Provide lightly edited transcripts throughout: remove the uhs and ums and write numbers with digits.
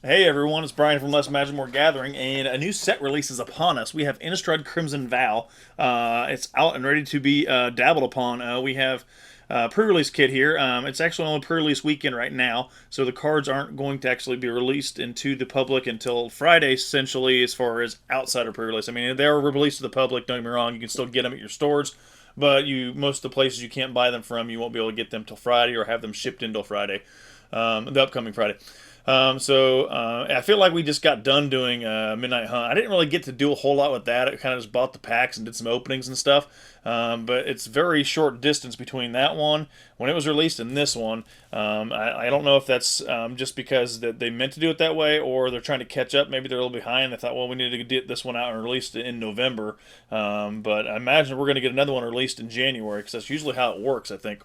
Hey everyone, it's Brian from Less Magic More Gathering, and a new set release is upon us. We have Innistrad Crimson Vow. It's out and ready to be dabbled upon. We have a pre-release kit here. It's actually on pre-release weekend right now, so the cards aren't going to actually be released into the public until Friday, essentially, as far as outside of pre-release. I mean, they're released to the public, don't get me wrong, you can still get them at your stores, but most of the places you can't buy them from, you won't be able to get them till Friday or have them shipped in till Friday, the upcoming Friday. I feel like we just got done doing Midnight Hunt. I didn't really get to do a whole lot with that. I kind of just bought the packs and did some openings and stuff. But it's very short distance between that one when it was released and this one. I don't know if that's just because that they meant to do it that way or they're trying to catch up. Maybe they're a little behind. They thought, well, we need to get this one out and released in November. But I imagine we're going to get another one released in January because that's usually how it works, I think.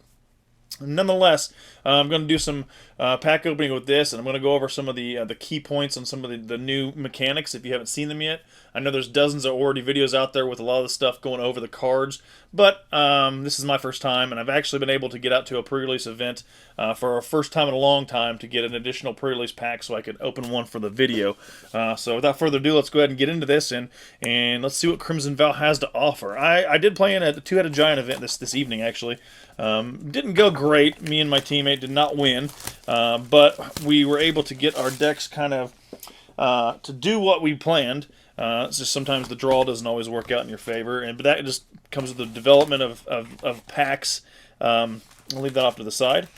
Nonetheless, I'm going to do some pack opening with this, and I'm going to go over some of the key points on some of the new mechanics if you haven't seen them yet. I know there's dozens of already videos out there with a lot of the stuff going over the cards, but this is my first time, and I've actually been able to get out to a pre-release event for our first time in a long time to get an additional pre-release pack so I could open one for the video. So without further ado, let's go ahead and get into this, and let's see what Crimson Vow has to offer. I did play in a two-headed giant event this evening, actually. Didn't go great. Me and my teammate did not win, but we were able to get our decks kind of to do what we planned. It's just sometimes the draw doesn't always work out in your favor, but that just comes with the development of packs. I'll leave that off to the side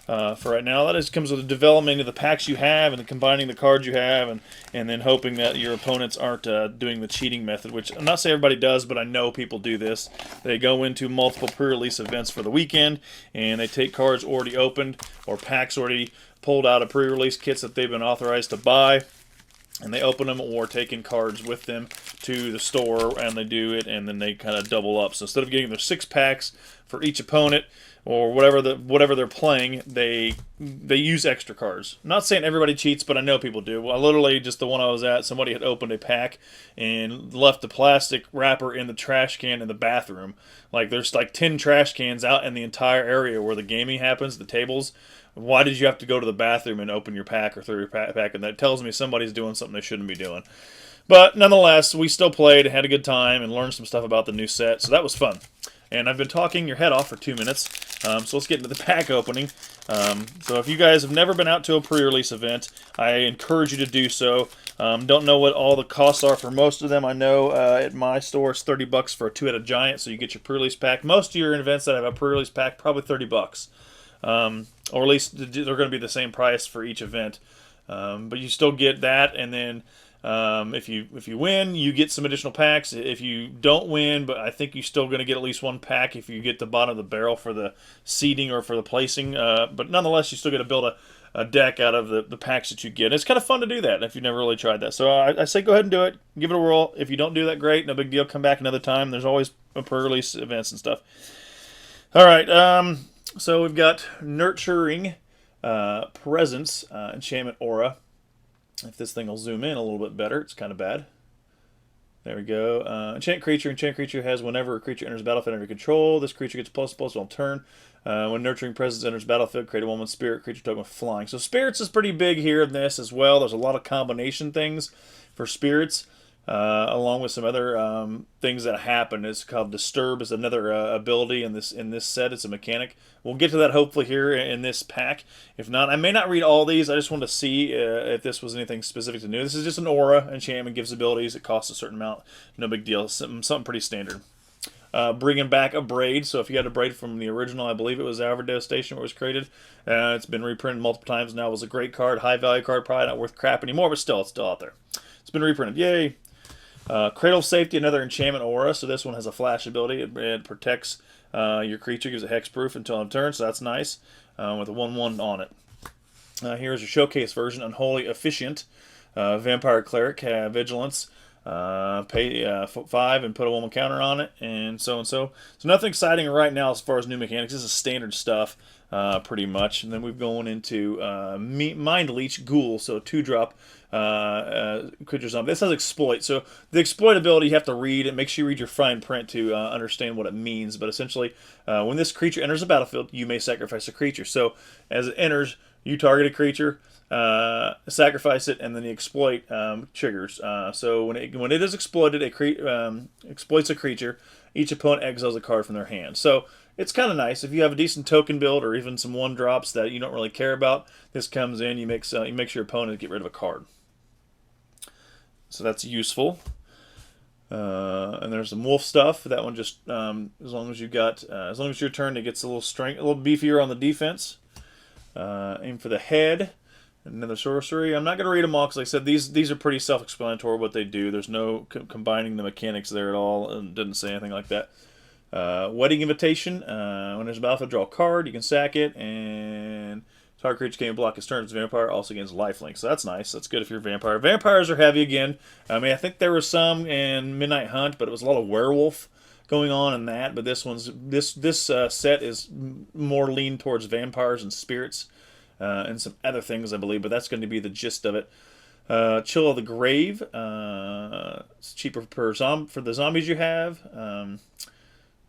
for right now. That just comes with the development of the packs you have and the combining the cards you have, and then hoping that your opponents aren't doing the cheating method, which I'm not saying everybody does, but I know people do this. They go into multiple pre-release events for the weekend, and they take cards already opened or packs already pulled out of pre-release kits that they've been authorized to buy, and they open them or take in cards with them to the store, and they do it, and then they kind of double up. So instead of getting their 6 packs for each opponent or whatever they're playing, they use extra cards. I'm not saying everybody cheats, but I know people do. Well, literally, just the one I was at, somebody had opened a pack and left the plastic wrapper in the trash can in the bathroom. Like there's like 10 trash cans out in the entire area where the gaming happens, the tables. Why did you have to go to the bathroom and open your pack or throw your pack? And that tells me somebody's doing something they shouldn't be doing. But nonetheless, we still played, had a good time, and learned some stuff about the new set, so that was fun. And I've been talking your head off for 2 minutes, so let's get into the pack opening. So if you guys have never been out to a pre-release event, I encourage you to do so. Don't know what all the costs are for most of them. I know at my store it's $30 for a two-headed giant, so you get your pre-release pack. Most of your events that have a pre-release pack, probably $30. Or at least they're going to be the same price for each event. But you still get that, and then if you win, you get some additional packs. If you don't win, but I think you're still going to get at least one pack if you get the bottom of the barrel for the seeding or for the placing. But nonetheless, you still get to build a deck out of the packs that you get. It's kind of fun to do that if you've never really tried that. So I say go ahead and do it. Give it a whirl. If you don't do that, great. No big deal. Come back another time. There's always pre-release events and stuff. All right. So we've got Nurturing Presence, Enchantment Aura. If this thing will zoom in a little bit better, it's kind of bad. There we go. Enchant creature has whenever a creature enters battlefield under control, this creature gets +++ on turn. When Nurturing Presence enters battlefield, create a 1/1 spirit creature token with flying. So spirits is pretty big here in this as well. There's a lot of combination things for spirits. Along with some other things that happen. It's called Disturb is another ability in this set. It's a mechanic. We'll get to that hopefully here in this pack. If not, I may not read all these. I just wanted to see if this was anything specific to new. This is just an aura. Enchantment gives abilities. It costs a certain amount. No big deal. Something pretty standard. Bringing back a braid. So if you had a braid from the original, I believe it was Averdale Devastation where it was created. It's been reprinted multiple times now. It was a great card. High value card. Probably not worth crap anymore, but still, it's still out there. It's been reprinted. Yay. Cradle of Safety, another enchantment aura. So this one has a flash ability. It protects your creature, gives it hexproof until end turn, so that's nice. With a 1/1 on it. Here's your showcase version. Unholy Efficient. Vampire Cleric, Vigilance. Pay 5 and put a 1/1 counter on it, and so and so. So nothing exciting right now as far as new mechanics. This is standard stuff, pretty much. And then we've going into Mind Leech Ghoul, so 2-drop creatures on. This has exploit, so the exploit ability you have to read, and make sure you read your fine print to understand what it means. But essentially, when this creature enters the battlefield, you may sacrifice a creature. So as it enters, you target a creature. sacrifice it, and then the exploit triggers. So when it is exploited, it exploits a creature. Each opponent exiles a card from their hand. So it's kind of nice if you have a decent token build or even some one drops that you don't really care about. This comes in, you make your opponent get rid of a card. So that's useful. And there's some wolf stuff. That one just as long as it's your turn, it gets a little strength, a little beefier on the defense. Aim for the head. Another sorcery. I'm not going to read them all because, like I said, these are pretty self-explanatory what they do. There's no combining the mechanics there at all, and didn't say anything like that. Wedding Invitation. When there's a battlefield, draw a card. You can sack it, and target creature can't block its turn as a vampire. Also gains lifelink, so that's nice. That's good if you're a vampire. Vampires are heavy again. I mean, I think there was some in Midnight Hunt, but it was a lot of werewolf going on in that. But this set is more lean towards vampires and spirits. And some other things, I believe, but that's going to be the gist of it. Chill of the Grave. It's cheaper for the zombies you have.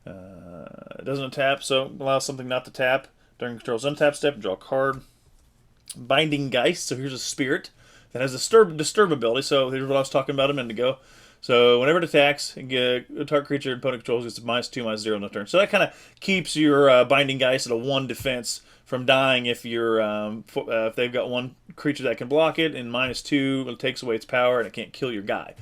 It doesn't tap, so allows something not to tap during control's untap step and draw a card. Binding Geist. So here's a spirit that has a disturb ability. So here's what I was talking about a minute ago. So whenever it attacks, a target creature opponent controls gets -2/-0 on the turn. So that kind of keeps your Binding Geist at a 1 defense from dying if if they've got one creature that can block it, and -2 it takes away its power and it can't kill your guy.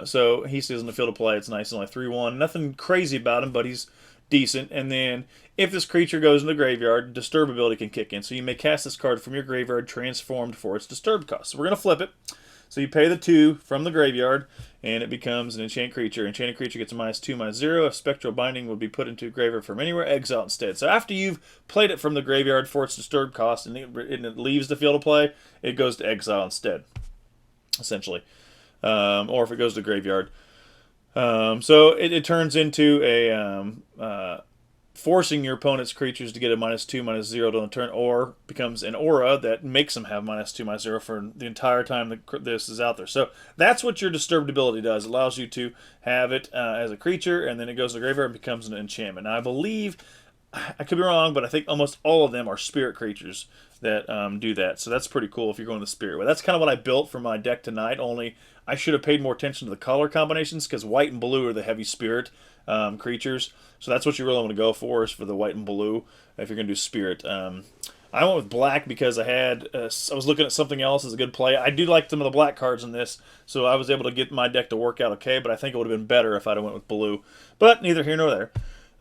So he stays on the field of play. It's nice, only 3/1. Nothing crazy about him, but he's decent. And then if this creature goes in the graveyard, Disturb ability can kick in. So you may cast this card from your graveyard transformed for its Disturb cost. So we're going to flip it. So you pay the 2 from the graveyard, and it becomes an enchant creature. Enchanted creature gets a -2/-0. A spectral binding would be put into a graveyard from anywhere, exile instead. So after you've played it from the graveyard for its Disturb cost, and it leaves the field of play, it goes to exile instead, essentially. Or if it goes to graveyard. So it turns into a forcing your opponent's creatures to get a -2/-0 on the turn, or becomes an aura that makes them have -2/-0 for the entire time this is out there. So that's what your Disturbed ability does. It allows you to have it as a creature, and then it goes to the graveyard and becomes an enchantment. Now, I believe, I could be wrong, but I think almost all of them are spirit creatures that do that. So that's pretty cool if you're going the spirit way. That's kind of what I built for my deck tonight, only I should have paid more attention to the color combinations because white and blue are the heavy spirit creatures. So that's what you really want to go for, is for the white and blue if you're going to do spirit. I went with black because I was looking at something else as a good play. I do like some of the black cards in this, so I was able to get my deck to work out okay, but I think it would have been better if I'd have went with blue. But neither here nor there.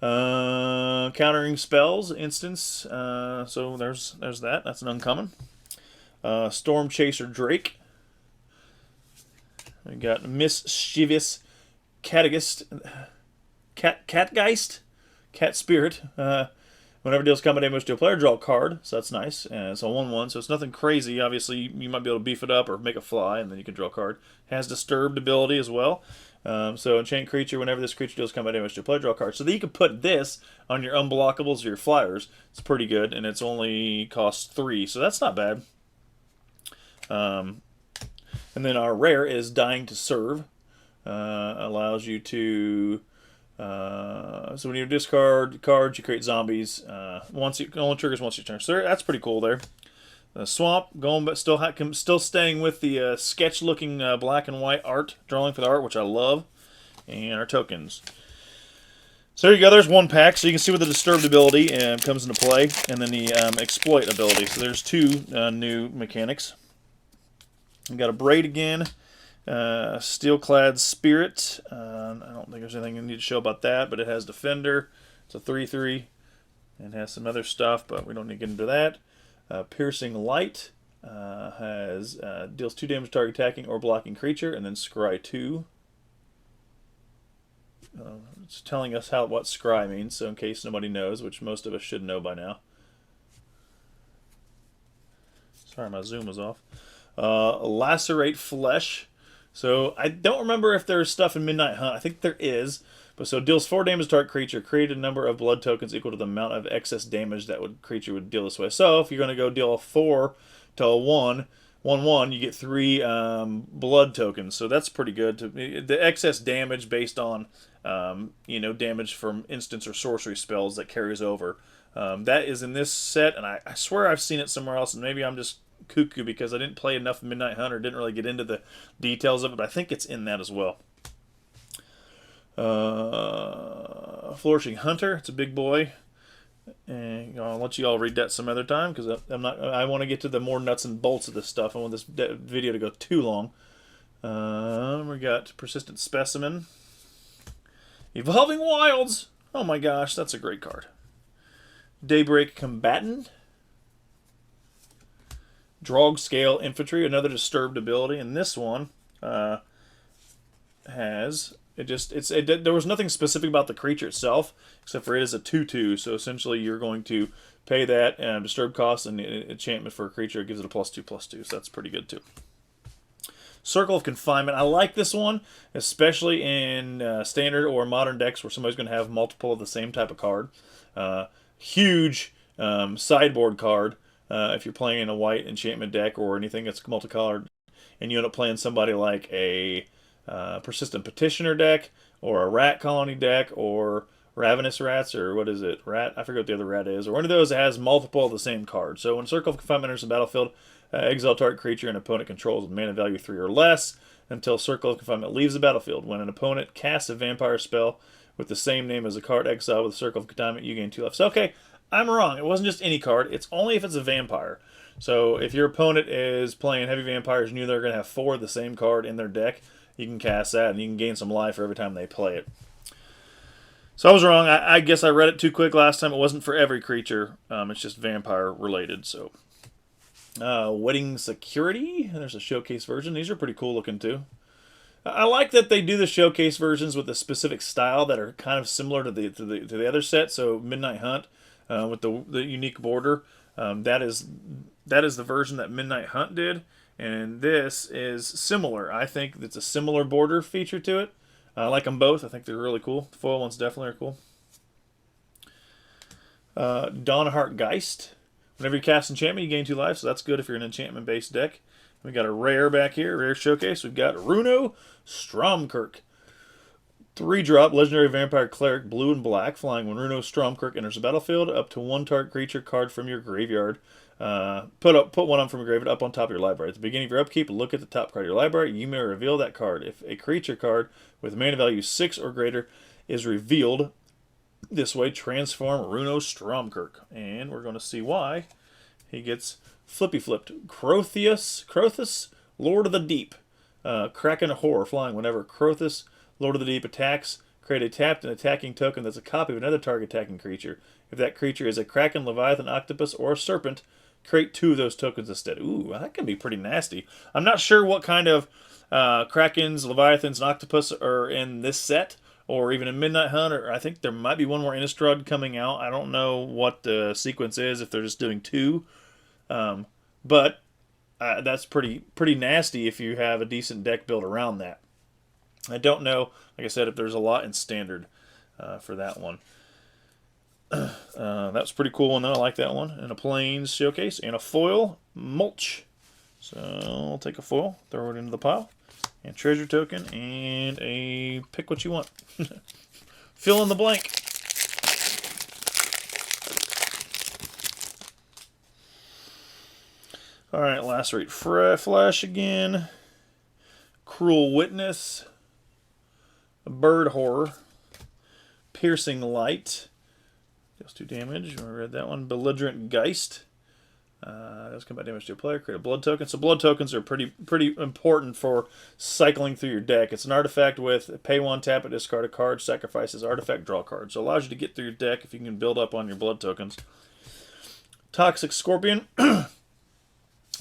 Countering spells, instance. So there's that. That's an uncommon. Storm Chaser Drake. We got Mischievous Catgeist. Cat Spirit. Whenever it deals combat damage to a player, draw a card. So that's nice. It's a 1/1, so it's nothing crazy. Obviously, you might be able to beef it up or make it fly, and then you can draw a card. Has Disturbed ability as well. So enchant creature, whenever this creature deals combat damage to a player, draw a card. So that you can put this on your unblockables or your flyers. It's pretty good, and it's only costs 3, so that's not bad. And then our rare is Dying to Serve. Allows you to... so when you discard cards, you create zombies. Only triggers once your turn. So that's pretty cool there. Swamp, still staying with the sketch-looking black and white art, drawing for the art, which I love. And our tokens. So there you go. There's one pack, so you can see where the Disturbed ability comes into play, and then the Exploit ability. So there's 2 new mechanics. We got a Braid again. Steel-clad Spirit. I don't think there's anything I need to show about that, but it has Defender. It's a 3/3 and has some other stuff, but we don't need to get into that. Piercing Light deals 2 damage to target attacking or blocking creature, and then Scry 2. It's telling us what Scry means, so in case nobody knows, which most of us should know by now. Sorry, my zoom was off. Lacerate Flesh. So I don't remember if there's stuff in Midnight Hunt. I think there is. But so deals 4 damage to target creature. Create a number of blood tokens equal to the amount of excess damage that creature would deal this way. So if you're going to go deal a 4 to a 1/1, you get 3 blood tokens. So that's pretty good. The excess damage based on damage from instance or sorcery spells that carries over. That is in this set, and I swear I've seen it somewhere else, and maybe I'm just cuckoo because I didn't play enough Midnight Hunt or didn't really get into the details of it, but I think it's in that as well. Flourishing Hunter, it's a big boy. And I'll let you all read that some other time because I'm not. I want to get to the more nuts and bolts of this stuff. I want this video to go too long. We got Persistent Specimen, Evolving Wilds. Oh my gosh, that's a great card. Daybreak Combatant, Drog Scale Infantry, another disturbed ability, and this one has. There was nothing specific about the creature itself, except for it is a 2/2. So essentially, you're going to pay that disturb cost and enchantment for a creature. It gives it a +2/+2. So that's pretty good too. Circle of Confinement. I like this one, especially in standard or modern decks where somebody's going to have multiple of the same type of card. Huge sideboard card if you're playing in a white enchantment deck or anything that's multicolored, and you end up playing somebody like a Persistent Petitioner deck, or a Rat Colony deck, or Ravenous Rats, or what is it? Rat? I forget what the other rat is. Or one of those that has multiple of the same card. So when Circle of Confinement enters the battlefield, exile target creature an opponent controls with mana value 3 or less until Circle of Confinement leaves the battlefield. When an opponent casts a vampire spell with the same name as a card exile with Circle of Confinement, you gain 2 life. So, okay, I'm wrong. It wasn't just any card. It's only if it's a vampire. So if your opponent is playing heavy vampires and you know they're going to have 4 of the same card in their deck, you can cast that, and you can gain some life for every time they play it. So I was wrong. I guess I read it too quick last time. It wasn't for every creature. It's just vampire related. So, Wedding Security. There's a showcase version. These are pretty cool looking too. I like that they do the showcase versions with a specific style that are kind of similar to the other set. So Midnight Hunt with the unique border. That is the version that Midnight Hunt did. And this is similar. I think it's a similar border feature to it. I like them both. I think they're really cool. The foil ones definitely are cool. Dawnheart Geist. Whenever you cast enchantment, you gain 2 life, so that's good if you're an enchantment-based deck. We got a rare back here, rare showcase. We've got Runo Stromkirk. 3-drop, legendary vampire cleric, blue and black, flying. When Runo Stromkirk enters the battlefield, up to 1 target creature card from your graveyard. Put one on from your graveyard up on top of your library. At the beginning of your upkeep, look at the top card of your library. You may reveal that card. If a creature card with mana value 6 or greater is revealed this way, transform Runo Stromkirk. And we're going to see why he gets flippy flipped. Crothus, Lord of the Deep. Kraken Horror, flying. Whenever Crothus, Lord of the Deep, attacks, create a tapped and attacking token that's a copy of another target attacking creature. If that creature is a Kraken, Leviathan, Octopus, or a Serpent, create 2 of those tokens instead. Ooh, that can be pretty nasty. I'm not sure what kind of Krakens, Leviathans, and Octopus are in this set, or even in Midnight Hunt, or I think there might be one more Innistrad coming out. I don't know what the sequence is, if they're just doing 2. But that's pretty nasty if you have a decent deck built around that. I don't know, like I said, if there's a lot in Standard for that one. That was a pretty cool one, though. I like that one. And a Plains showcase and a foil mulch. So I'll take a foil, throw it into the pile, and treasure token, and a pick what you want. Fill in the blank. All right, Lacerate Flesh again. Cruel Witness. Bird Horror. Piercing Light. Deals 2 damage. I read that one. Belligerent Geist. Does combat damage to a player. Create a blood token. So blood tokens are pretty important for cycling through your deck. It's an artifact with pay 1, tap it, discard a card, sacrifices artifact, draw card. So it allows you to get through your deck if you can build up on your blood tokens. Toxic Scorpion.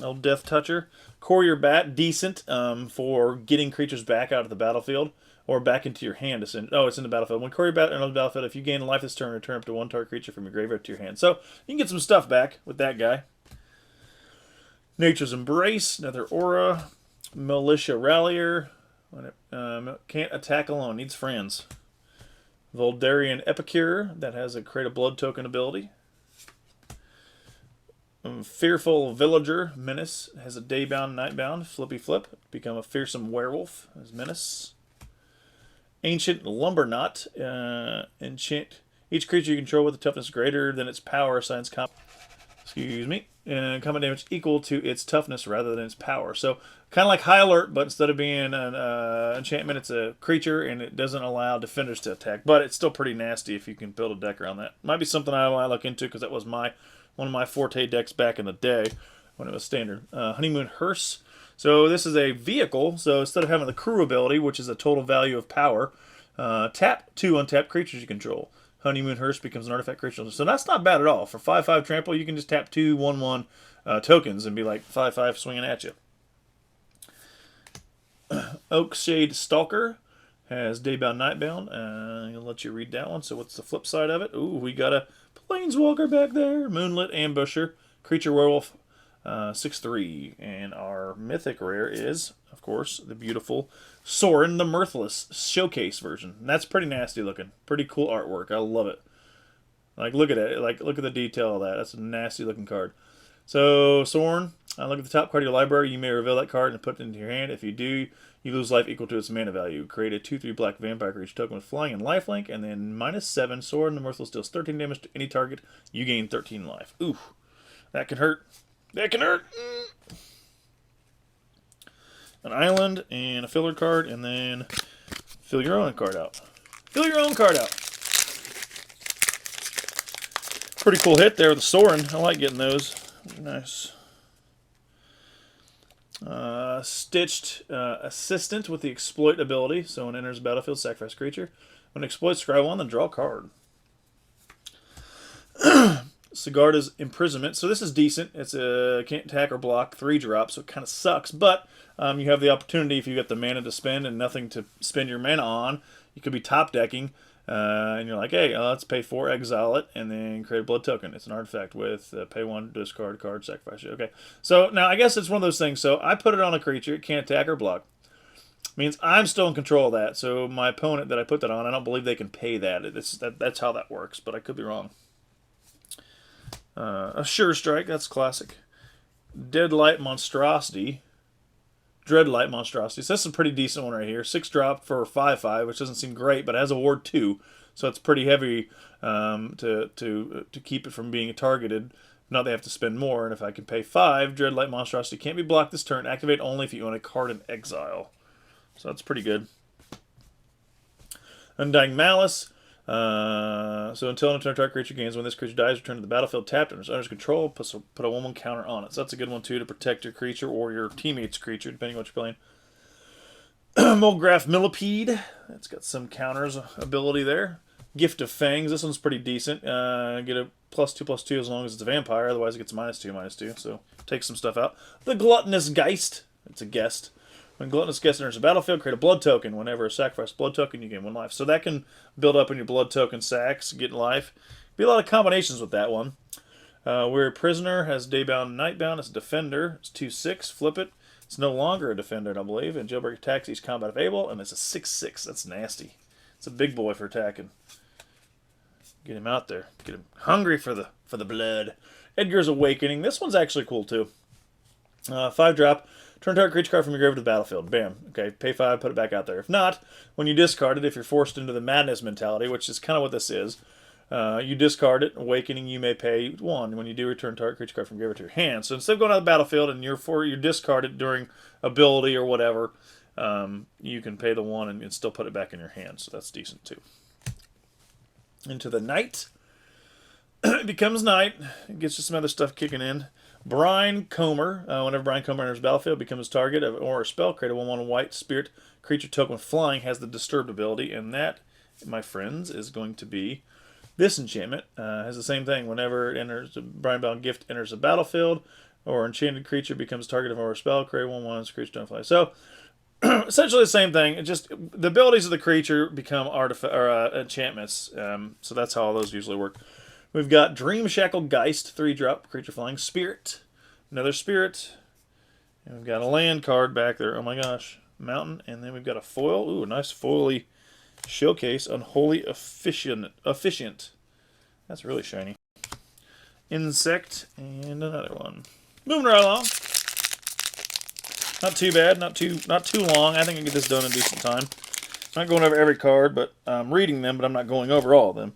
Old Death Toucher. Courier Bat, decent for getting creatures back out of the battlefield or back into your hand. It's in the battlefield. When Courier Bat enters the battlefield, if you gain life this turn, return up to 1 target creature from your graveyard to your hand. So you can get some stuff back with that guy. Nature's Embrace, another aura. Militia Rallier. Can't attack alone, needs friends. Voldarian Epicure, that has a create a blood token ability. Fearful Villager, Menace, has a daybound, nightbound, flippy flip, become a fearsome werewolf as Menace. Ancient Lumberknot, enchant each creature you control with a toughness greater than its power assigns excuse me, and combat damage equal to its toughness rather than its power. So kind of like High Alert, but instead of being an enchantment, it's a creature, and it doesn't allow defenders to attack. But it's still pretty nasty if you can build a deck around that. Might be something I want to look into because that was one of my forte decks back in the day when it was standard. Honeymoon Hearse. So this is a vehicle. So instead of having the crew ability, which is a total value of power, tap 2 untapped creatures you control. Honeymoon Hearse becomes an artifact creature. So that's not bad at all. For 5/5 trample, you can just tap 2 1/1 tokens and be like 5/5 swinging at you. Oakshade Stalker has Daybound, Nightbound. I'll let you read that one. So what's the flip side of it? Ooh, we got a Planeswalker back there. Moonlit Ambusher. Creature Werewolf. 6/3. And our mythic rare is, of course, the beautiful Sorin the Mirthless showcase version. And that's pretty nasty looking. Pretty cool artwork. I love it. Like, look at it. Like, look at the detail of that. That's a nasty looking card. So, Sorin, look at the top card of your library. You may reveal that card and put it into your hand. If you do, you lose life equal to its mana value. Create a 2/3 black vampire creature token with flying and lifelink, and then -7. Sorin the Mirthless deals 13 damage to any target. You gain 13 life. Ooh, that can hurt. That can hurt. An island and a filler card, and then fill your own card out. Fill your own card out. Pretty cool hit there with the Sorin. I like getting those. Nice. Stitched Assistant with the Exploit ability. So when it enters the battlefield, sacrifice creature. When it exploits, scry 1, then draw a card. Sigarda's Imprisonment. So this is decent. It's a can't attack or block 3-drop, so it kind of sucks. But you have the opportunity, if you got the mana to spend and nothing to spend your mana on, you could be top decking, and you're like, hey, let's pay 4, exile it, and then create a blood token. It's an artifact with pay 1, discard a card, sacrifice it. Okay. So now I guess it's one of those things. So I put it on a creature. It can't attack or block. Means I'm still in control of that. So my opponent that I put that on, I don't believe they can pay that. That's how that works, but I could be wrong. A Sure Strike, that's classic. Dreadlight Monstrosity. So this is a pretty decent one right here. 6-drop for 5/5, which doesn't seem great, but it has a ward 2, so it's pretty heavy to keep it from being targeted. Not they have to spend more, and if I can pay 5, Dreadlight Monstrosity can't be blocked this turn. Activate only if you own a card in exile. So that's pretty good. Undying Malice. So until an target creature gains, when this creature dies, return to the battlefield tapped under its control, put a 1/1 counter on it. So that's a good one too to protect your creature or your teammate's creature, depending on what you're playing. Mulgraph Millipede. It's got some counters ability there. Gift of Fangs. This one's pretty decent. Get a +2/+2 as long as it's a vampire. Otherwise it gets -2/-2. So take some stuff out. The Gluttonous Geist. It's a guest. When Gluttonous Guest enters the battlefield, create a blood token. Whenever a sacrifice blood token, you gain 1 life. So that can build up in your blood token sacks, get life. Be a lot of combinations with that one. We're a Prisoner, has Daybound, Nightbound. It's a Defender. It's 2/6. Flip it. It's no longer a Defender, I believe. And Jailbreak attacks each combat available, and it's a 6/6. That's nasty. It's a big boy for attacking. Get him out there. Get him hungry for the blood. Edgar's Awakening. This one's actually cool too. 5-drop. Turn target creature card from your grave to the battlefield. Bam. Okay, pay 5, put it back out there. If not, when you discard it, if you're forced into the madness mentality, which is kind of what this is, you discard it. Awakening, you may pay 1. When you do, return target creature card from your grave to your hand. So instead of going out of the battlefield and you discard it during ability or whatever, you can pay the 1 and still put it back in your hand. So that's decent too. Into the Night. It becomes night. It gets you some other stuff kicking in. Brine Comer. Whenever Brine Comer enters the battlefield, becomes target of or a spell. Create a 1/1 white spirit creature token with flying. Has the Disturbed ability, and that, my friends, is going to be this enchantment. Has the same thing. Whenever it enters, the Brinebound Gift enters the battlefield, or enchanted creature becomes target of or a spell. Create 1/1 creature don't fly. So essentially the same thing. It just the abilities of the creature become enchantments. So that's how all those usually work. We've got Dream Shackle Geist, 3-drop, creature flying, Spirit, another Spirit, and we've got a land card back there. Oh my gosh, Mountain, and then we've got a foil. Ooh, a nice foily showcase, Unholy Officiant. That's really shiny. Insect, and another one. Moving right along. Not too bad, not too long. I think I can get this done in decent time. I'm not going over every card, but I'm reading them, but I'm not going over all of them.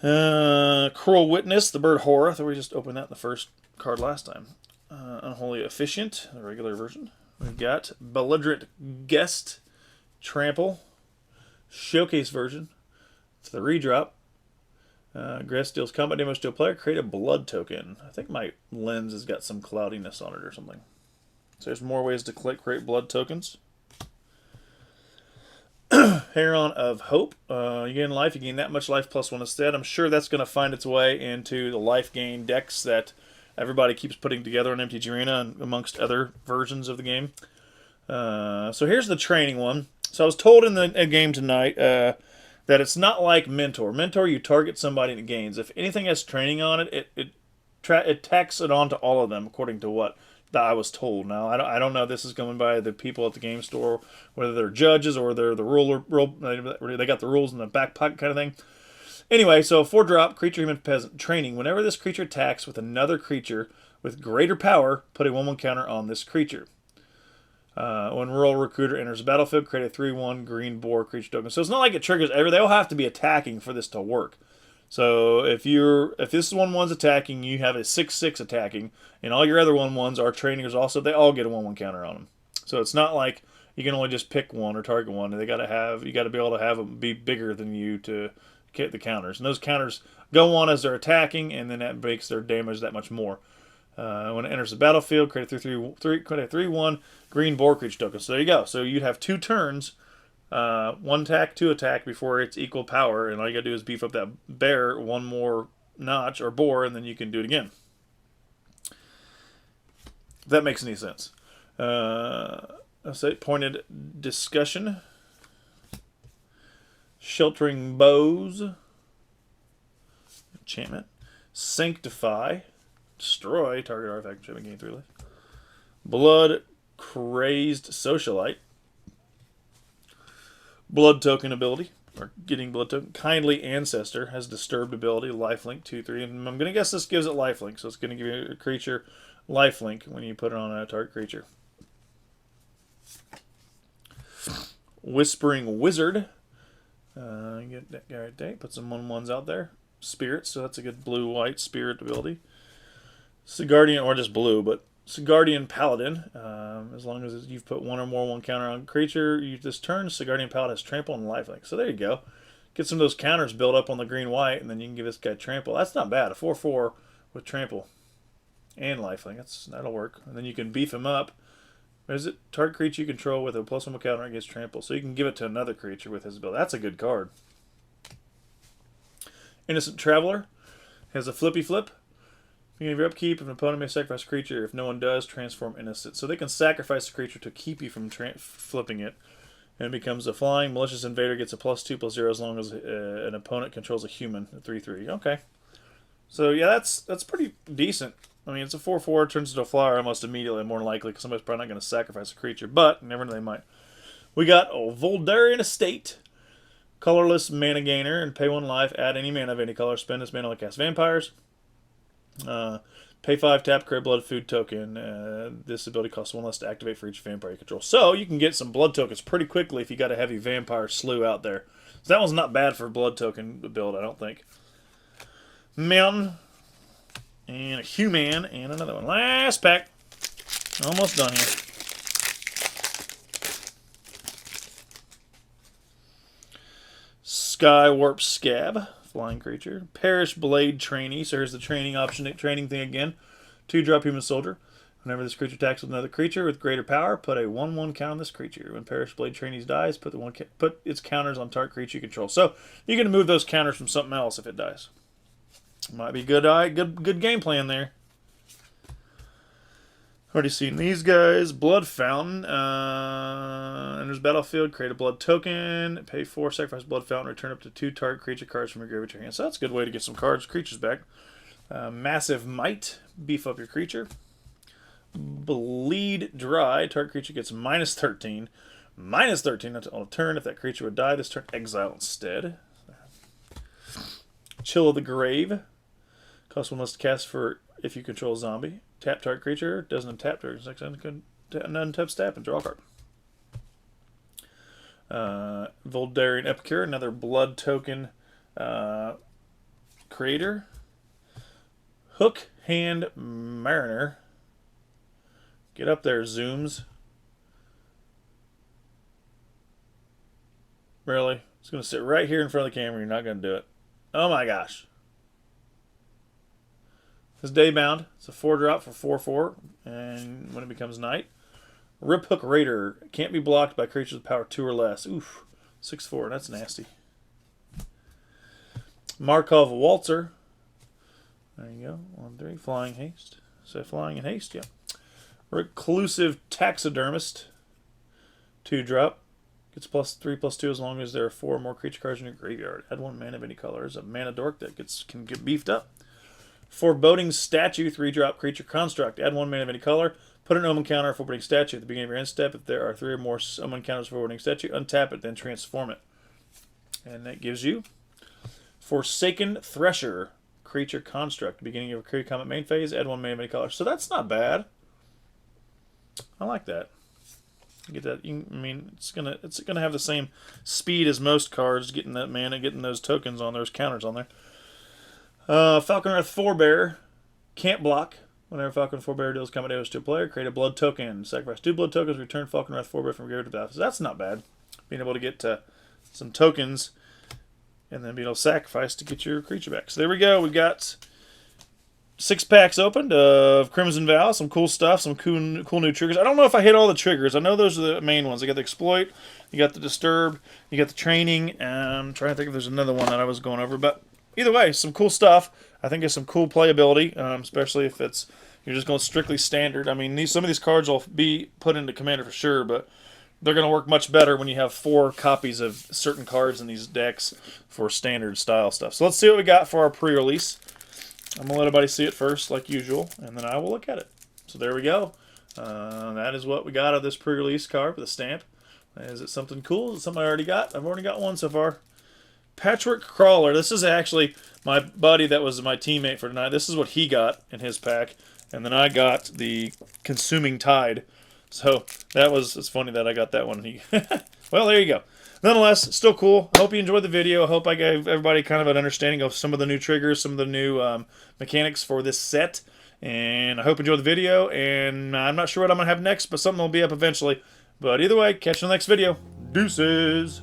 Cruel Witness, the Bird Horror. I thought we just opened that in the first card last time. Unholy Efficient, the regular version. We've got Belligerent Guest, Trample, Showcase version. It's the redrop. Grass deals combat damage to a player. Create a blood token. I think my lens has got some cloudiness on it or something. So there's more ways to create blood tokens. Heron of Hope. You gain life. You gain that much life plus one instead. I'm sure that's going to find its way into the life gain decks that everybody keeps putting together on MTG Arena and amongst other versions of the game. So here's the training one. So I was told in the game tonight that it's not like Mentor. Mentor, you target somebody and it gains. If anything has training on it, it tacks it onto all of them, according to what I was told. Now, I don't know if this is coming by the people at the game store, whether they're judges or they're the they got the rules in the back pocket kind of thing. Anyway, so 4-drop, creature, human, peasant, training. Whenever this creature attacks with another creature with greater power, put a 1/1 counter on this creature. When Rural Recruiter enters the battlefield, create a 3/1 green boar creature token. So it's not like it triggers every. They all have to be attacking for this to work. So if this 1/1's attacking, you have a 6/6 attacking, and all your other 1/1s are trainers also. They all get a 1/1 counter on them. So it's not like you can only just pick one or target one. You got to be able to have them be bigger than you to get the counters. And those counters go on as they're attacking, and then that makes their damage that much more. When it enters the battlefield, create a 3/1 green boar creature token. So there you go. So you'd have 2 turns, 1 attack, 2 attack before it's equal power, and all you gotta do is beef up that bear 1 more notch or boar, and then you can do it again. If that makes any sense. Let's say pointed discussion, sheltering bows, enchantment, sanctify. Destroy target artifact and gain 3 life. Blood Crazed Socialite. Blood Token ability, or getting blood token. Kindly Ancestor has Disturbed ability, lifelink 2/3, and I'm gonna guess this gives it lifelink, so it's gonna give you a creature lifelink when you put it on a target creature. Whispering Wizard. Get that guy right there. Put some 1/1s out there. Spirit, so that's a good blue-white spirit ability. Sigardian, or just blue, but Sigardian Paladin. As long as you've put 1 or more 1 counter on creature, this turn, Sigardian Paladin has trample and lifelink. So there you go. Get some of those counters built up on the green-white, and then you can give this guy trample. That's not bad. A 4/4 with trample and lifelink. That'll work. And then you can beef him up. Is it target creature you control with a +1 counter against trample? So you can give it to another creature with his ability. That's a good card. Innocent Traveler has a flippy flip. Beginning of your upkeep, if an opponent may sacrifice a creature, if no one does, transform Innocent. So they can sacrifice a creature to keep you from flipping it. And it becomes a flying malicious invader, gets a +2/+0 as long as an opponent controls a human, a 3/3. Okay. So yeah, that's pretty decent. I mean, it's a 4/4, turns into a flyer almost immediately, more than likely, because somebody's probably not going to sacrifice a creature, but never know they might. We got Voldarian Estate. Colorless mana gainer, and pay 1 life, add any mana of any color, spend this mana to cast vampires. Pay 5, tap, create blood food token. This ability costs 1 less to activate for each vampire you control. So you can get some blood tokens pretty quickly if you got a heavy vampire slew out there. So that one's not bad for a blood token build, I don't think. Mountain, and a human, and another one. Last pack. Almost done here. Skywarp Scab, flying creature. Perish Blade Trainee, so here's the training option, training thing again. 2-drop human soldier. Whenever this creature attacks with another creature with greater power, put a 1/1 count on this creature. When Perish Blade Trainee dies, put its counters on target creature you control. So you're going to move those counters from something else if it dies. Might be good game plan there. Already seen these guys. Blood Fountain. Enters battlefield. Create a blood token. Pay 4. Sacrifice Blood Fountain. Return up to 2 target creature cards from your graveyard to your hand. So that's a good way to get some creatures back. Massive Might. Beef up your creature. Bleed Dry. Target creature gets -13. -13 on a turn. If that creature would die this turn, exile instead. Chill of the Grave. Costs 1 less to cast for if you control a zombie. Tap target creature, doesn't untap target. Untap tap and draw a card. Voldarian Epicure, another blood token Creator. Hook Hand Mariner. Get up there, Zooms. Really? It's going to sit right here in front of the camera. You're not going to do it. Oh my gosh. It's Daybound. It's a 4-drop for 4/4. And when it becomes night. Rip Hook Raider. Can't be blocked by creatures with power 2 or less. Oof. 6/4. That's nasty. Markov Waltzer. There you go. 1/3. Flying Haste. So Flying and Haste, yeah. Reclusive Taxidermist. 2-drop. Gets +3/+2 as long as there are 4 or more creature cards in your graveyard. Add 1 mana of any color. It's a mana dork that can get beefed up. Foreboding Statue. 3-drop creature construct. Add 1 mana of any color. Put an omen counter for Foreboding Statue at the beginning of your end step. If there are 3 or more omen counters for Foreboding Statue, untap it, then transform it. And that gives you Forsaken Thresher. Creature construct. Beginning of a creature combat main phase. Add 1 mana of any color. So that's not bad. I like that. Get that. I mean, it's gonna have the same speed as most cards. Getting that mana, getting those tokens on, those counters on there. Falcon Wrath Forebearer. Can't block. Whenever Falcon Forebearer deals combat damage to a player, create a blood token. Sacrifice 2 blood tokens. Return Falcon Wrath Forebearer from graveyard to battle. So that's not bad. Being able to get some tokens and then being able to sacrifice to get your creature back. So there we go. We got 6 packs opened of Crimson Vow. Some cool stuff. Some cool new triggers. I don't know if I hit all the triggers. I know those are the main ones. You got the Exploit. You got the Disturb. You got the Training. I'm trying to think if there's another one that I was going over. But either way, some cool stuff. I think it's some cool playability, especially if you're just going strictly standard. I mean, some of these cards will be put into Commander for sure, but they're going to work much better when you have 4 copies of certain cards in these decks for standard style stuff. So let's see what we got for our pre-release. I'm going to let everybody see it first, like usual, and then I will look at it. So there we go. That is what we got of this pre-release card with a stamp. Is it something cool? Is it something I already got? I've already got one so far. Patchwork Crawler. This is actually my buddy that was my teammate for tonight. This is what he got in his pack. And then I got the Consuming Tide. So it's funny that I got that one. Well, there you go. Nonetheless, still cool. I hope you enjoyed the video. I hope I gave everybody kind of an understanding of some of the new triggers, some of the new mechanics for this set. And I hope you enjoyed the video. And I'm not sure what I'm going to have next, but something will be up eventually. But either way, catch you in the next video. Deuces!